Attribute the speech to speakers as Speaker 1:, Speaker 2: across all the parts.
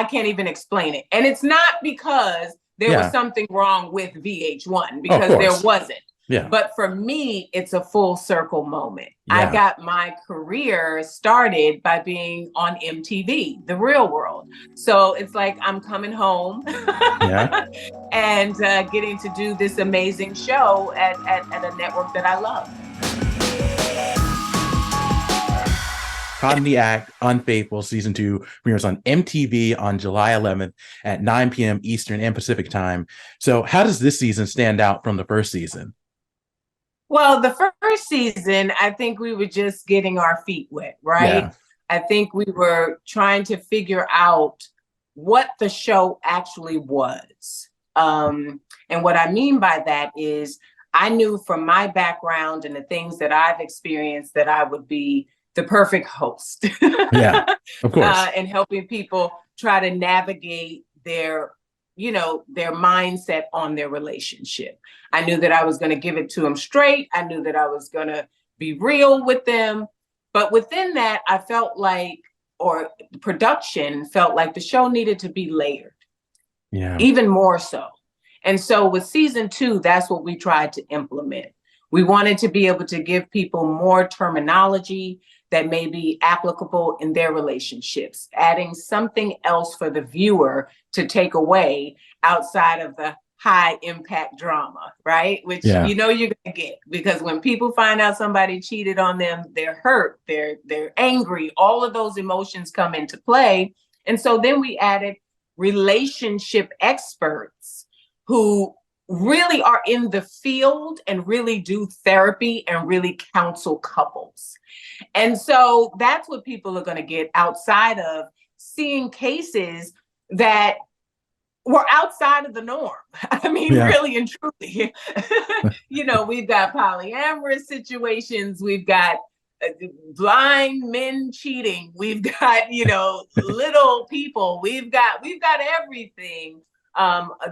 Speaker 1: can't even explain it. And it's not because there was something wrong with VH1, because there wasn't.
Speaker 2: Yeah.
Speaker 1: But for me, it's a full circle moment. I got my career started by being on MTV, The Real World. So it's like I'm coming home and getting to do this amazing show at a network that I love.
Speaker 2: Caught in the Act, Unfaithful, season 2 premieres on MTV on July 11th at 9 p.m. Eastern and Pacific time. So how does this season stand out from the first season?
Speaker 1: Well, the first season, I think we were just getting our feet wet, right?
Speaker 2: Yeah.
Speaker 1: I think we were trying to figure out what the show actually was. And what I mean by that is I knew from my background and the things that I've experienced that I would be the perfect host.
Speaker 2: Yeah, of course.
Speaker 1: And helping people try to navigate their mindset on their relationship. I knew that I was going to give it to them straight. I knew that I was going to be real with them. But within that, I felt like, or production felt like the show needed to be layered.
Speaker 2: Yeah.
Speaker 1: Even more so. And so with season 2, that's what we tried to implement. We wanted to be able to give people more terminology that may be applicable in their relationships, adding something else for the viewer to take away outside of the high impact drama, right? Which you're gonna get, because when people find out somebody cheated on them, they're hurt, they're angry, all of those emotions come into play. And so then we added relationship experts who really are in the field and really do therapy and really counsel couples. And so that's what people are going to get outside of seeing cases that were outside of the norm. I mean, really and truly, we've got polyamorous situations, we've got blind men cheating, we've got, little people, we've got everything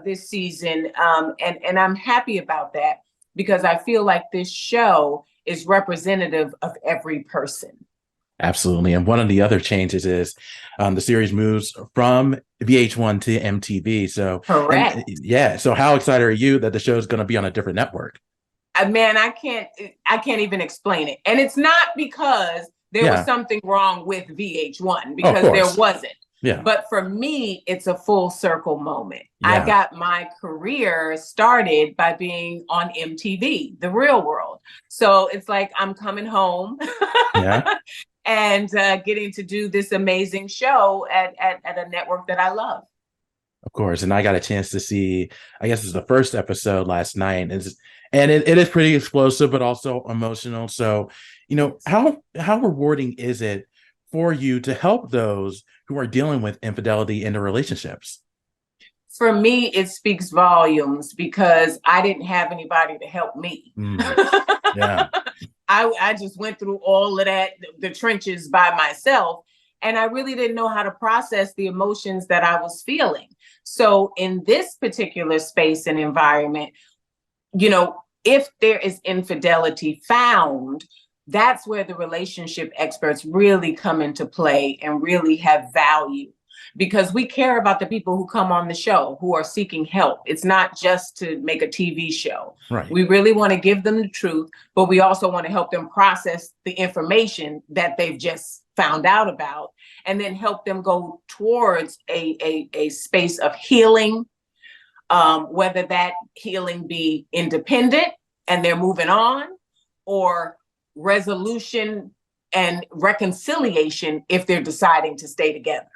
Speaker 1: this season. And I'm happy about that, because I feel like this show is representative of every person.
Speaker 2: Absolutely. And one of the other changes is the series moves from VH1 to MTV. So,
Speaker 1: correct.
Speaker 2: So how excited are you that the show is going to be on a different network?
Speaker 1: Man, I can't even explain it. And it's not because there was something wrong with VH1, because there wasn't.
Speaker 2: Yeah.
Speaker 1: But for me, it's a full circle moment. I got my career started by being on MTV, The Real World. So it's like I'm coming home and getting to do this amazing show at a network that I love.
Speaker 2: Of course. And I got a chance to see, I guess it's the first episode last night. And it is pretty explosive, but also emotional. So, how rewarding is it for you to help those who are dealing with infidelity in their relationships?
Speaker 1: For me, it speaks volumes, because I didn't have anybody to help me.
Speaker 2: Yeah.
Speaker 1: I just went through all of that, the trenches by myself, and I really didn't know how to process the emotions that I was feeling. So in this particular space and environment, if there is infidelity found, that's where the relationship experts really come into play and really have value, because we care about the people who come on the show who are seeking help. It's not just to make a TV show.
Speaker 2: Right.
Speaker 1: We really want to give them the truth, but we also want to help them process the information that they've just found out about, and then help them go towards a space of healing, whether that healing be independent and they're moving on, or resolution and reconciliation if they're deciding to stay together.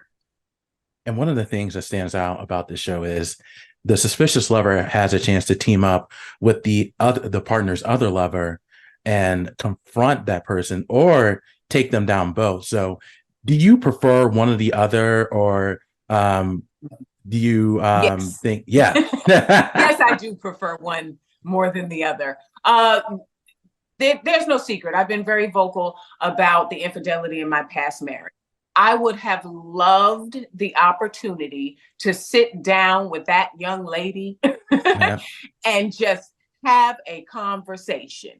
Speaker 2: And one of the things that stands out about this show is the suspicious lover has a chance to team up with the partner's other lover and confront that person or take them down both. So do you prefer one or the other, or do you think,
Speaker 1: Yes, I do prefer one more than the other. There's no secret. I've been very vocal about the infidelity in my past marriage. I would have loved the opportunity to sit down with that young lady and just have a conversation.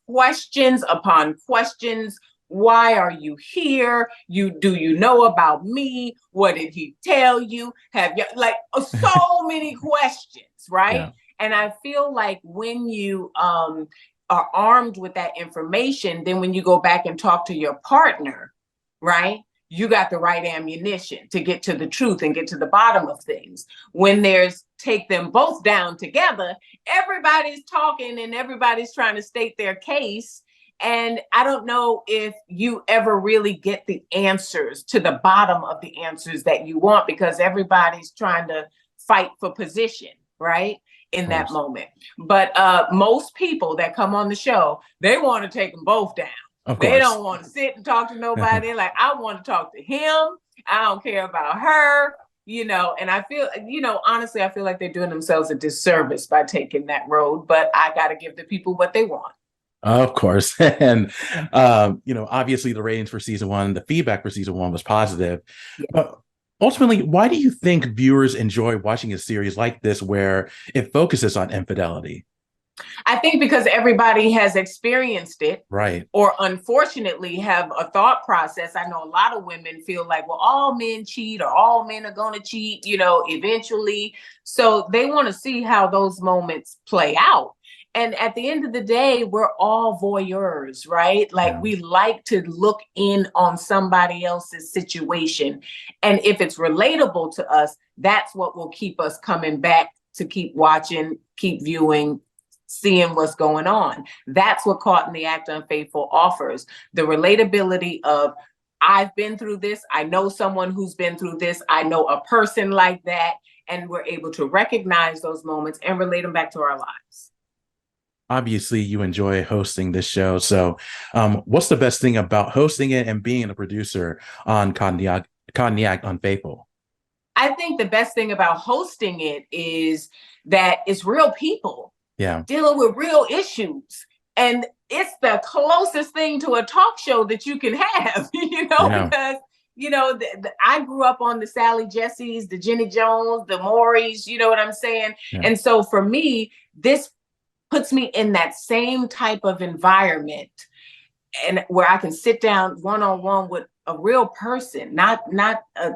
Speaker 1: Questions upon questions. Why are you here? Do you know about me? What did he tell you? Have you like so many questions, right?
Speaker 2: Yeah.
Speaker 1: And I feel like when you are armed with that information, then when you go back and talk to your partner, right? You got the right ammunition to get to the truth and get to the bottom of things. When there's take them both down together, everybody's talking and everybody's trying to state their case. And I don't know if you ever really get the answers to the bottom of the answers that you want, because everybody's trying to fight for position, right? In that moment. But most people that come on the show, they want to take them both down.
Speaker 2: Of
Speaker 1: They
Speaker 2: course.
Speaker 1: don't want to sit and talk to nobody. Like, I want to talk to him. I don't care about her, you know. And I feel, you know, honestly, I feel like they're doing themselves a disservice by taking that road. But I got to give the people what they want.
Speaker 2: Of course. And, you know, obviously the ratings for season one, the feedback for season one was positive. Yeah. But ultimately, why do you think viewers enjoy watching a series like this where it focuses on infidelity?
Speaker 1: I think because everybody has experienced it,
Speaker 2: right?
Speaker 1: Or unfortunately have a thought process. I know a lot of women feel like, well, all men cheat or all men are going to cheat, you know, eventually. So they want to see how those moments play out. And at the end of the day, we're all voyeurs, right? Like we like to look in on somebody else's situation. And if it's relatable to us, that's what will keep us coming back to keep watching, keep viewing, seeing what's going on. That's what Caught in the Act Unfaithful offers. The relatability of, I've been through this. I know someone who's been through this. I know a person like that. And we're able to recognize those moments and relate them back to our lives.
Speaker 2: Obviously, you enjoy hosting this show. So what's the best thing about hosting it and being a producer on Caught in the Act Unfaithful?
Speaker 1: I think the best thing about hosting it is that it's real people dealing with real issues. And it's the closest thing to a talk show that you can have, you know, because, you know, I grew up on the Sally Jessies, the Jenny Jones, the Maury's, you know what I'm saying? And so for me, this puts me in that same type of environment, and where I can sit down one-on-one with a real person, not a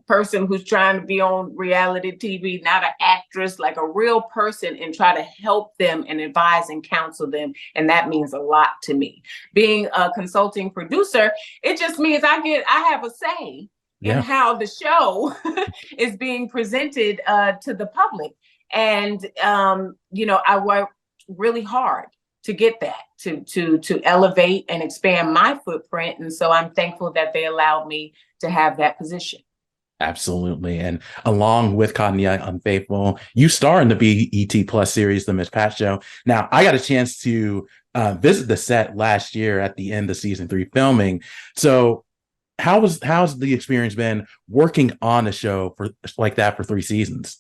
Speaker 1: person who's trying to be on reality TV, not an actress, like a real person, and try to help them and advise and counsel them. And that means a lot to me. Being a consulting producer, it just means I have a say in how the show is being presented to the public. And you know, I work really hard to get that, to elevate and expand my footprint. And so I'm thankful that they allowed me to have that position.
Speaker 2: Absolutely. And along with Caught in the Act Unfaithful, you star in the BET Plus series, The Miss Pat Show. Now, I got a chance to visit the set last year at the end of season 3 filming. So how's the experience been working on a show for like that for 3 seasons?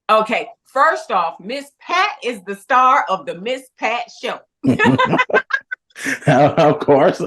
Speaker 1: Okay. First off, Miss Pat is the star of the Miss Pat Show.
Speaker 2: Of course.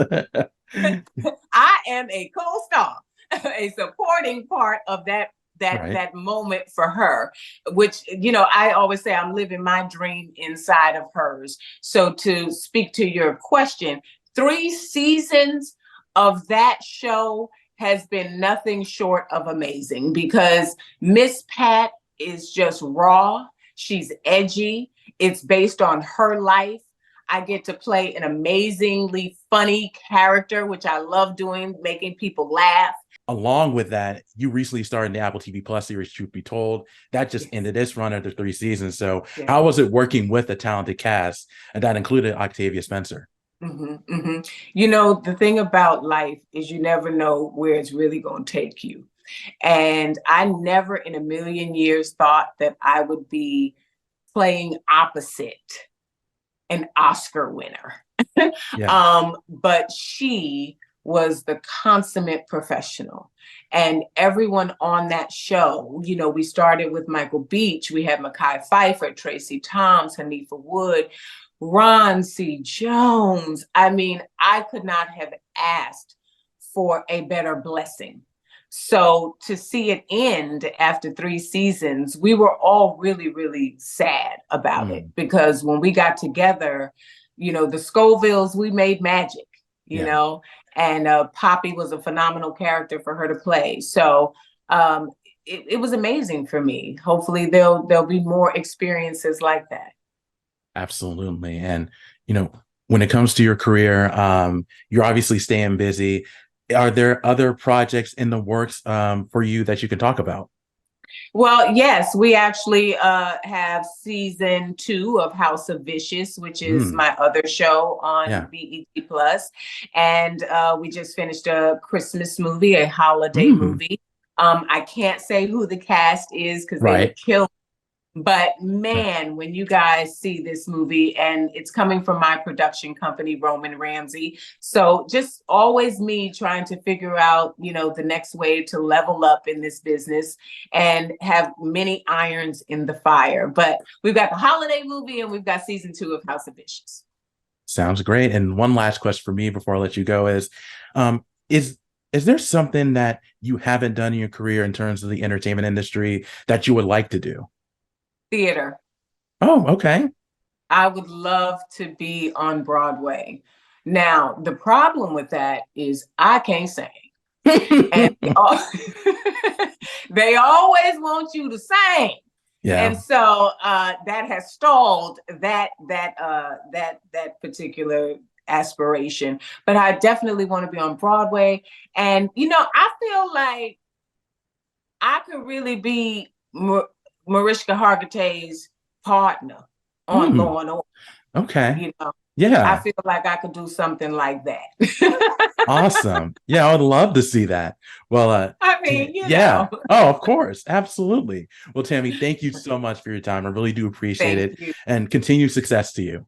Speaker 1: I am a co-star, a supporting part of that moment for her, which, you know, I always say I'm living my dream inside of hers. So to speak to your question, 3 seasons of that show has been nothing short of amazing, because Miss Pat is just raw. She's edgy. It's based on her life. I get to play an amazingly funny character, which I love doing, making people laugh.
Speaker 2: Along with that, you recently starred in the Apple TV Plus series, Truth Be Told. That just ended its run after 3 seasons. So how was it working with a talented cast, and that included Octavia Spencer?
Speaker 1: You know, the thing about life is you never know where it's really going to take you. And I never in a million years thought that I would be playing opposite an Oscar winner. But she was the consummate professional. And everyone on that show, you know, we started with Michael Beach, we had Mekhi Phifer, Tracy Thoms, Hanifa Wood, Ron C. Jones. I mean, I could not have asked for a better blessing. So to see it end after 3 seasons, we were all really, really sad about it, because when we got together, you know, the Scovilles, we made magic, you know, and Poppy was a phenomenal character for her to play. So it was amazing for me. Hopefully there'll be more experiences like that.
Speaker 2: Absolutely. And, when it comes to your career, you're obviously staying busy. Are there other projects in the works for you that you can talk about?
Speaker 1: Well, yes, we actually have season 2 of House of Vicious, which is my other show on BET Plus, and we just finished a Christmas movie, a holiday movie. I can't say who the cast is because they would kill. But man, when you guys see this movie, and it's coming from my production company, Roman Ramsey. So just always me trying to figure out, the next way to level up in this business and have many irons in the fire. But we've got the holiday movie and we've got season 2 of House of Vicious.
Speaker 2: Sounds great. And one last question for me before I let you go is there something that you haven't done in your career in terms of the entertainment industry that you would like to do?
Speaker 1: Theater.
Speaker 2: Oh, okay.
Speaker 1: I would love to be on Broadway. Now, the problem with that is I can't sing. And they always want you to sing. Yeah. And so that has stalled that particular aspiration. But I definitely want to be on Broadway. And, I feel like I could really be Mariska Hargitay's partner on Law and Order.
Speaker 2: Okay. Yeah.
Speaker 1: I feel like I could do something like that.
Speaker 2: Awesome. Yeah, I would love to see that. Well,
Speaker 1: I mean, know.
Speaker 2: Oh, of course. Absolutely. Well, Tami, thank you so much for your time. I really do appreciate it. And continued success to you.